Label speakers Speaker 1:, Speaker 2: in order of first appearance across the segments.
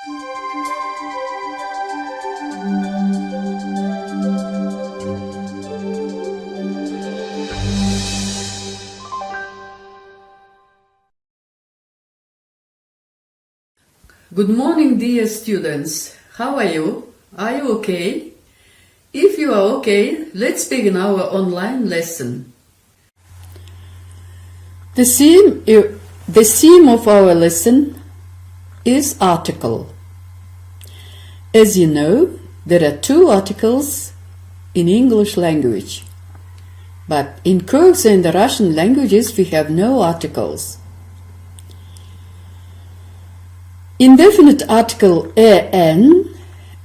Speaker 1: Good morning, dear students. How are you? Are you okay? If you are okay, let's begin our online lesson. The theme of our lesson is article. As you know, there are two articles in English language. But in Kyrgyz and the Russian languages, we have no articles. Indefinite article en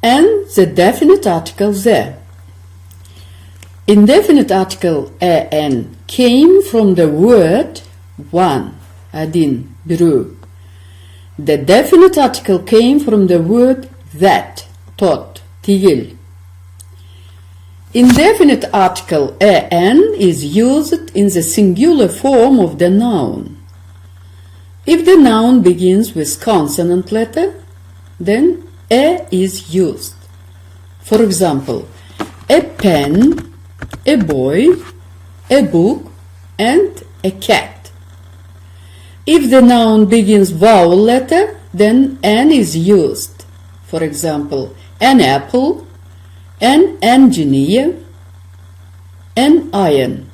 Speaker 1: and the definite article the. Indefinite article en came from the word one, один, беру. The definite article came from the word that, тот, тигель. Indefinite article en is used in the singular form of the noun. If the noun begins with consonant letter, then a is used. For example, a pen, a boy, a book, and a cat. If the noun begins vowel letter, then an is used. For example, an apple, an engineer, an iron.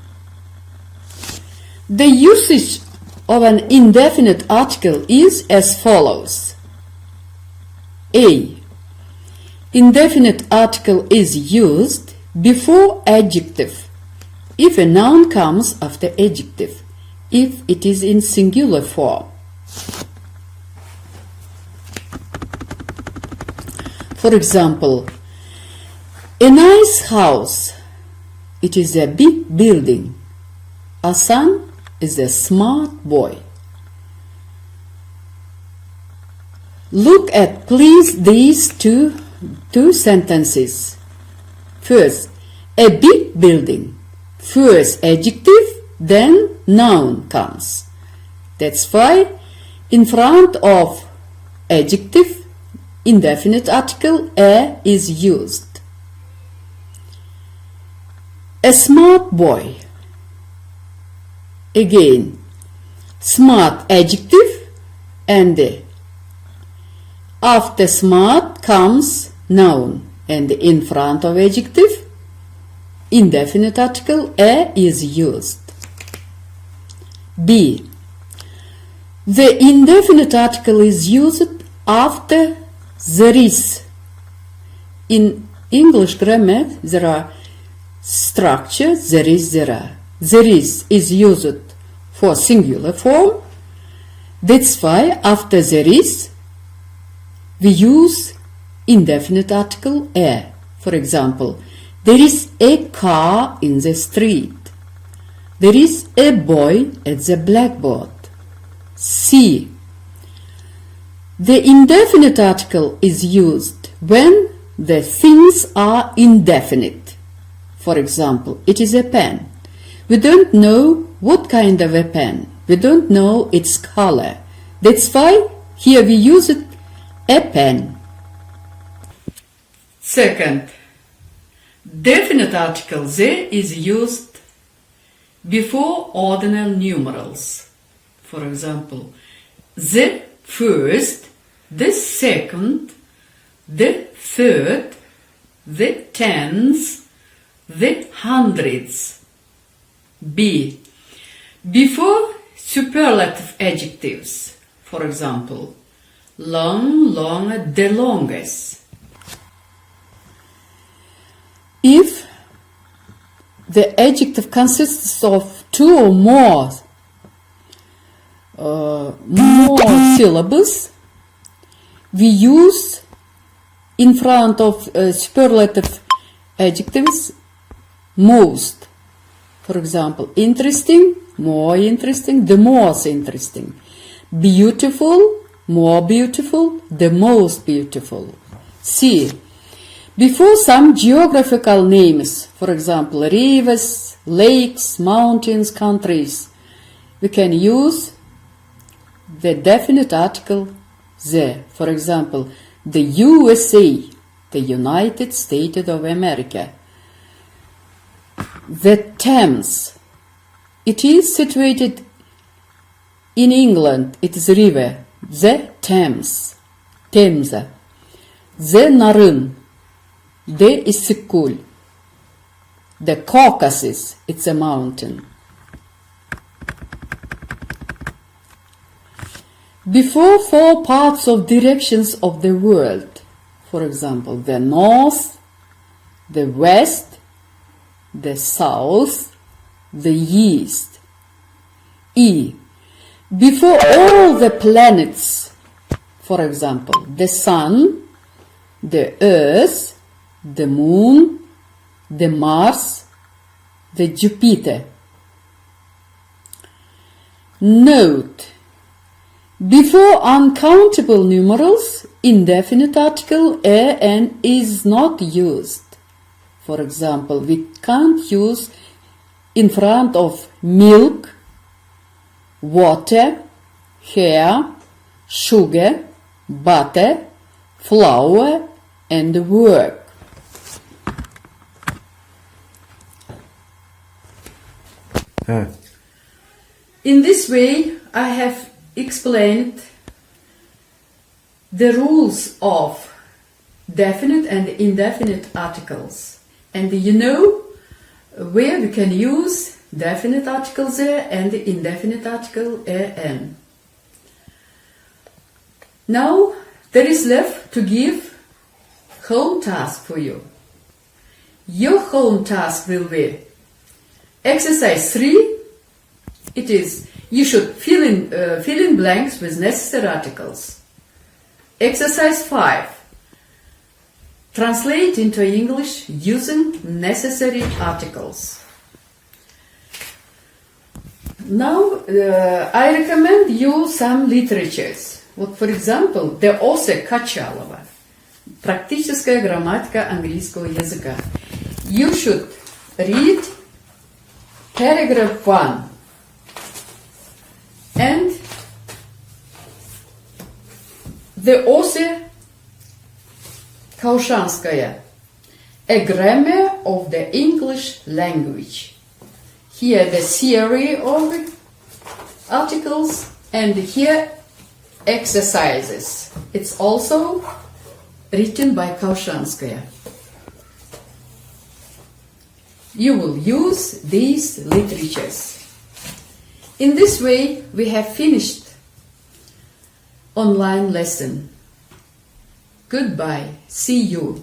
Speaker 1: The usage of an indefinite article is as follows. A. Indefinite article is used before adjective if a noun comes after adjective, if it is in singular form. For example, a nice house. It is a big building. Hasan is a smart boy. Look at please these two sentences. First, a big building. First adjective, then noun comes. That's why in front of adjective, indefinite article a is used. A smart boy. Again, smart adjective and after smart comes noun and in front of adjective, indefinite article a is used. B. The indefinite article is used after there is. In English grammar, there are structure, there is, there are. There is used for singular form. That's why after there is, we use indefinite article a. For example, there is a car in the street. There is a boy at the blackboard. C. The indefinite article is used when the things are indefinite. For example, it is a pen. We don't know what kind of a pen. We don't know its color. That's why here we use it, a pen. Second, definite article the is used before ordinal numerals. For example, the first, the second, the third, the tens, the hundreds. B. Before superlative adjectives. For example, long, longer, the longest. If the adjective consists of two or more syllables, we use in front of superlative adjectives most. For example, interesting, more interesting, the most interesting. Beautiful, more beautiful, the most beautiful. C. Before some geographical names, for example, rivers, lakes, mountains, countries, we can use the definite article the. For example, the USA, the United States of America. The Thames, it is situated in England, it is a river, the Thames, Temze. The Narın, the Istiklal. The Caucasus, it's a mountain. Before 4 parts of directions of the world, for example, the north, the west, the south, the east. E. Before all the planets, for example, the sun, the earth, the moon, the Mars, the Jupiter. Note. Before uncountable numerals, indefinite article an is not used. For example, we can't use in front of milk, water, hair, sugar, butter, flour, and work. In this way, I have explained the rules of definite and indefinite articles. And you know where we can use definite articles and indefinite article an. Now there is left to give home task for you. Your home task will be exercise 3. It is you should fill in blanks with necessary articles. Exercise 5. Translate into English using necessary articles. Now I recommend you some literatures. Вот, for example, the author Качалова. Практическая грамматика английского языка. You should read paragraph 1 and the author Kaushanskaya, A Grammar of the English Language. Here the theory of articles and here exercises. It's also written by Kaushanskaya. You will use these literatures. In this way, we have finished online lesson. Goodbye. See you.